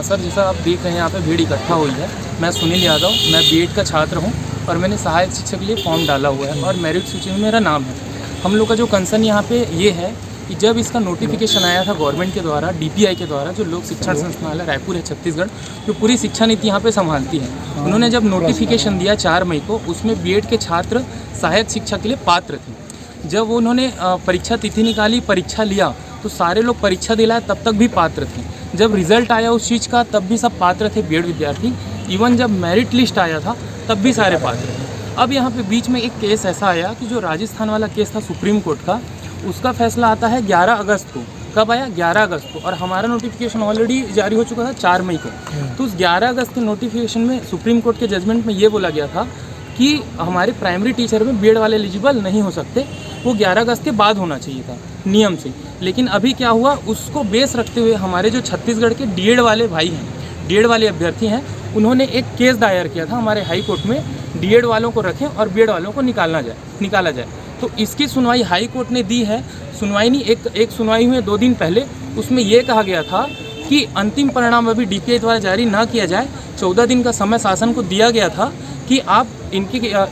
Sir जैसा आप देख रहे हैं यहाँ पे भीड़ इकट्ठा हुई है। मैं सुनील यादव, मैं बीएड का छात्र हूँ और मैंने सहायक शिक्षक के लिए फॉर्म डाला हुआ है और मेरिट सूची में मेरा नाम है। हम लोग का जो कंसर्न यहाँ पे ये है कि जब इसका नोटिफिकेशन आया था गवर्नमेंट के द्वारा, डीपीआई के द्वारा, जो लोक शिक्षण संस्थानालय रायपुर है छत्तीसगढ़, जो पूरी शिक्षा नीति यहाँ पे संभालती है, उन्होंने जब नोटिफिकेशन दिया 4 मई को, उसमें बीएड के छात्र सहायक शिक्षा के लिए पात्र थे। जब उन्होंने परीक्षा तिथि निकाली, परीक्षा लिया, तो सारे लोग परीक्षा दिलाए तब तक भी पात्र थे। जब रिजल्ट आया उस चीज़ का तब भी सब पात्र थे बीएड विद्यार्थी। इवन जब मेरिट लिस्ट आया था तब भी सारे पात्र थे। अब यहाँ पे बीच में एक केस ऐसा आया कि जो राजस्थान वाला केस था सुप्रीम कोर्ट का, उसका फैसला आता है 11 अगस्त को। कब आया? 11 अगस्त को। और हमारा नोटिफिकेशन ऑलरेडी जारी हो चुका था 4 मई को। तो उस 11 अगस्त के नोटिफिकेशन में सुप्रीम कोर्ट के जजमेंट में ये बोला गया था कि हमारे प्राइमरी टीचर में बीएड वाले एलिजिबल नहीं हो सकते, वो 11 अगस्त के बाद होना चाहिए था नियम से। लेकिन अभी क्या हुआ, उसको बेस रखते हुए हमारे जो छत्तीसगढ़ के डीएड वाले भाई हैं, डीएड वाले अभ्यर्थी हैं, उन्होंने एक केस दायर किया था हमारे हाई कोर्ट में, डीएड वालों को रखें और बीएड वालों को निकाला जाए। तो इसकी सुनवाई हाई कोर्ट ने दी है। सुनवाई नहीं, एक सुनवाई हुई 2 दिन पहले, उसमें यह कहा गया था कि अंतिम परिणाम अभी डीपीआई द्वारा जारी ना किया जाए। 14 दिन का समय शासन को दिया गया था कि आप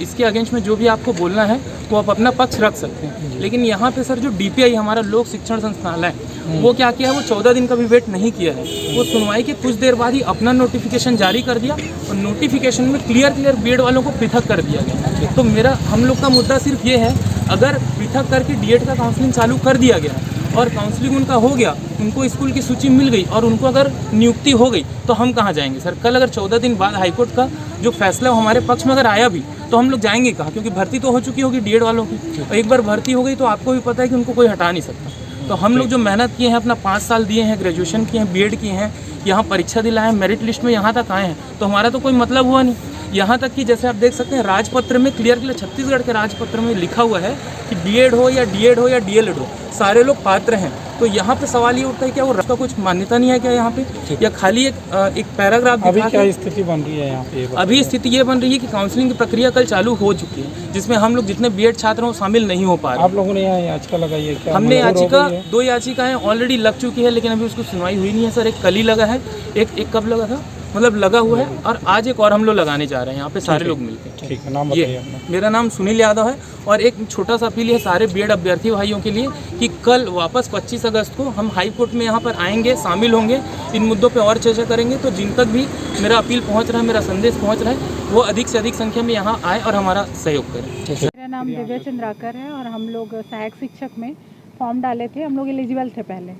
इसके अगेंस्ट में जो भी आपको बोलना है वो आप अपना पक्ष रख सकते हैं। लेकिन यहाँ पे सर जो डीपीआई हमारा लोक शिक्षण संस्थानालय है, वो क्या किया है, वो 14 दिन का भी वेट नहीं किया है। वो सुनवाई के कुछ देर बाद ही अपना नोटिफिकेशन जारी कर दिया और नोटिफिकेशन में क्लियर बीएड वालों को पृथक कर दिया गया। तो हम लोग का मुद्दा सिर्फ ये है, अगर पृथक करके डीएड का काउंसलिंग चालू कर दिया गया और काउंसलिंग उनका हो गया, उनको स्कूल की सूची मिल गई और उनको अगर नियुक्ति हो गई, तो हम कहाँ जाएंगे सर? कल अगर 14 दिन बाद हाईकोर्ट का जो फैसला हमारे पक्ष में अगर आया भी, तो हम लोग जाएंगे कहाँ? क्योंकि भर्ती तो हो चुकी होगी डीएड वालों की, और एक बार भर्ती हो गई तो आपको भी पता है कि उनको कोई हटा नहीं सकता। तो हम लोग जो मेहनत किए हैं, अपना 5 साल दिए हैं, ग्रेजुएशन किए हैं, बीएड किए हैं, यहाँ परीक्षा दिलाए हैं, मेरिट लिस्ट में यहाँ तक आए हैं, तो हमारा तो कोई मतलब हुआ नहीं। यहाँ तक कि जैसे आप देख सकते हैं राजपत्र में क्लियर छत्तीसगढ़ के राजपत्र में लिखा हुआ है कि बीएड हो या डीएड हो या डीएलएड हो, सारे लोग पात्र हैं। तो यहाँ पे सवाल ये उठता है क्या वो उसका कुछ मान्यता नहीं है क्या यहाँ पे, या खाली एक पैराग्राफ? अभी क्या स्थिति बन रही है यहाँ पे? अभी स्थिति ये बन रही है कि काउंसलिंग की प्रक्रिया कल चालू हो चुकी है, जिसमें हम लोग जितने बीएड छात्र हैं वो शामिल नहीं हो पा रहे। आप लोगों ने यहाँ याचिका लगाई है क्या? हमने याचिका 2 याचिकाएं ऑलरेडी लग चुकी है, लेकिन अभी उसको सुनवाई हुई नहीं है सर। एक कल ही लगा है, एक कब लगा था, मतलब लगा हुआ है, और आज एक और हम लोग लगाने जा रहे हैं यहाँ पे सारे लोग मिलकर। ठीक है, नाम बताइए अपना। मेरा नाम सुनील यादव है। और एक छोटा सा अपील है सारे बीएड अभ्यर्थी भाइयों के लिए कि कल वापस 25 अगस्त को हम हाई कोर्ट में यहाँ पर आएंगे, शामिल होंगे, इन मुद्दों पे और चर्चा करेंगे। तो जिन तक भी मेरा अपील पहुँच रहा है, मेरा संदेश पहुँच रहा है, वो अधिक से अधिक संख्या में यहाँ आए और हमारा सहयोग करें। मेरा नाम दिव्या चंद्राकर है और हम लोग सहायक शिक्षक में फॉर्म डाले थे। हम लोग एलिजिबल थे पहले,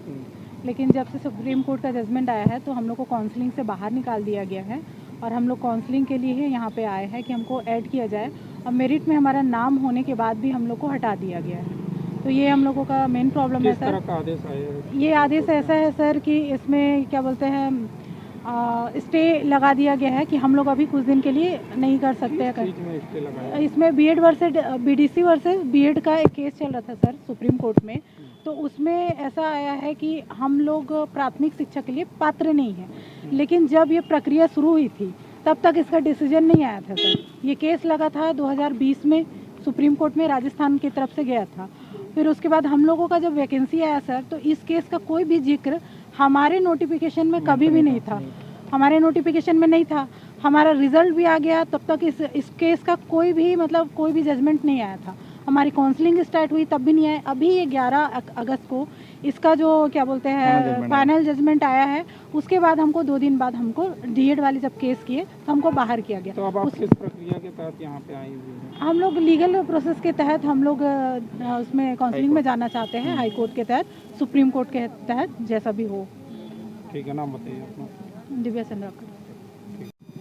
लेकिन जब से सुप्रीम कोर्ट का जजमेंट आया है तो हम लोग को काउंसलिंग से बाहर निकाल दिया गया है और हम लोग काउंसलिंग के लिए ही यहाँ पे आए हैं कि हमको ऐड किया जाए, और मेरिट में हमारा नाम होने के बाद भी हम लोग को हटा दिया गया है। तो ये हम लोगों का मेन प्रॉब्लम है सर। किस तरह का आदेश आया है? ये आदेश ऐसा है सर कि इसमें क्या बोलते हैं, स्टे लगा दिया गया है कि हम लोग अभी कुछ दिन के लिए नहीं कर सकते हैं। इसमें BEd versus BDC versus BEd का एक केस चल रहा था सर सुप्रीम कोर्ट में। तो उसमें ऐसा आया है कि हम लोग प्राथमिक शिक्षा के लिए पात्र नहीं हैं, लेकिन जब ये प्रक्रिया शुरू हुई थी तब तक इसका डिसीजन नहीं आया था सर। ये केस लगा था 2020 में सुप्रीम कोर्ट में, राजस्थान की तरफ से गया था। फिर उसके बाद हम लोगों का जब वैकेंसी आया सर, तो इस केस का कोई भी जिक्र हमारे नोटिफिकेशन में कभी भी नहीं था, हमारे नोटिफिकेशन में नहीं था। हमारा रिजल्ट भी आ गया तब तक इस केस का कोई भी जजमेंट नहीं आया था। हमारी काउंसलिंग स्टार्ट हुई तब भी नहीं आया। अभी ये 11 अगस्त को इसका जो क्या बोलते हैं फाइनल जजमेंट आया है, उसके बाद हमको 2 दिन बाद हमको डीएड वाले जब केस किए तो हमको बाहर किया गया। तो अब आप किस प्रक्रिया के तहत यहाँ पे आई हुई हैं? हम लोग लीगल प्रोसेस के तहत हम लोग उसमें काउंसलिंग में जाना चाहते हैं, हाई कोर्ट के तहत, सुप्रीम कोर्ट के तहत, जैसा भी हो। ठीक है, नाम बताइए अपना। दिव्या चंद्राकर।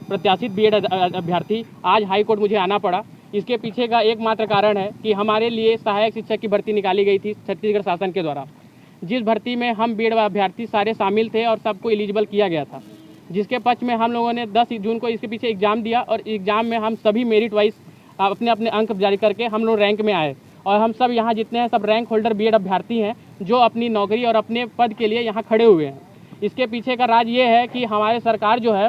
प्रत्याशित बीएड अभ्यर्थी आज हाई कोर्ट मुझे आना पड़ा। इसके पीछे का एकमात्र कारण है कि हमारे लिए सहायक शिक्षक की भर्ती निकाली गई थी छत्तीसगढ़ शासन के द्वारा, जिस भर्ती में हम बीएड अभ्यर्थी सारे शामिल थे और सबको एलिजिबल किया गया था, जिसके पक्ष में हम लोगों ने 10 जून को इसके पीछे एग्ज़ाम दिया और एग्ज़ाम में हम सभी मेरिट वाइज अपने अपने अंक जारी करके हम लोग रैंक में आए। और हम सब यहाँ जितने हैं सब रैंक होल्डर बीएड अभ्यर्थी हैं जो अपनी नौकरी और अपने पद के लिए यहाँ खड़े हुए हैं। इसके पीछे का राज ये है कि हमारे सरकार जो है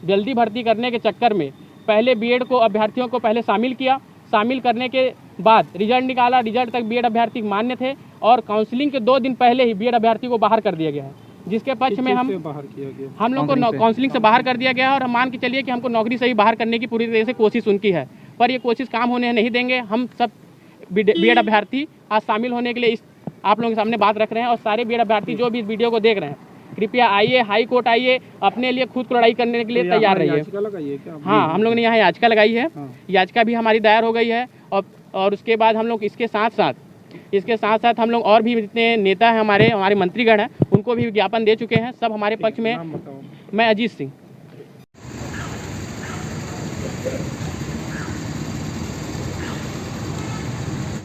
जल्दी भर्ती करने के चक्कर में पहले बीएड को अभ्यर्थियों को पहले शामिल किया, शामिल करने के बाद रिजल्ट निकाला, रिजल्ट तक बीएड अभ्यर्थी मान्य थे और काउंसलिंग के 2 दिन पहले ही बीएड अभ्यर्थी को बाहर कर दिया गया है। जिसके पक्ष में हम बाहर किया गया? हम लोग को काउंसलिंग से बाहर कर दिया गया है और मान के चलिए कि हमको नौकरी से ही बाहर करने की पूरी तरह से कोशिश उनकी है, पर ये कोशिश काम होने नहीं देंगे। हम सब बीएड अभ्यर्थी आज शामिल होने के लिए आप लोगों के सामने बात रख रहे हैं और सारे बीएड अभ्यर्थी जो भी इस वीडियो को देख रहे हैं, कृपया आइए, हाई कोर्ट आइए, अपने लिए खुद को लड़ाई करने के लिए तैयार रहिए। याचिका लगाई है क्या? हाँ, हम लोग ने यहाँ याचिका लगाई है। हाँ। याचिका भी हमारी दायर हो गई है और उसके बाद हम लोग इसके साथ साथ हम लोग और भी जितने नेता हैं हमारे मंत्रीगण हैं उनको भी विज्ञापन दे चुके हैं। सब हमारे पक्ष में। नाम बताओ। मैं अजीत सिंह।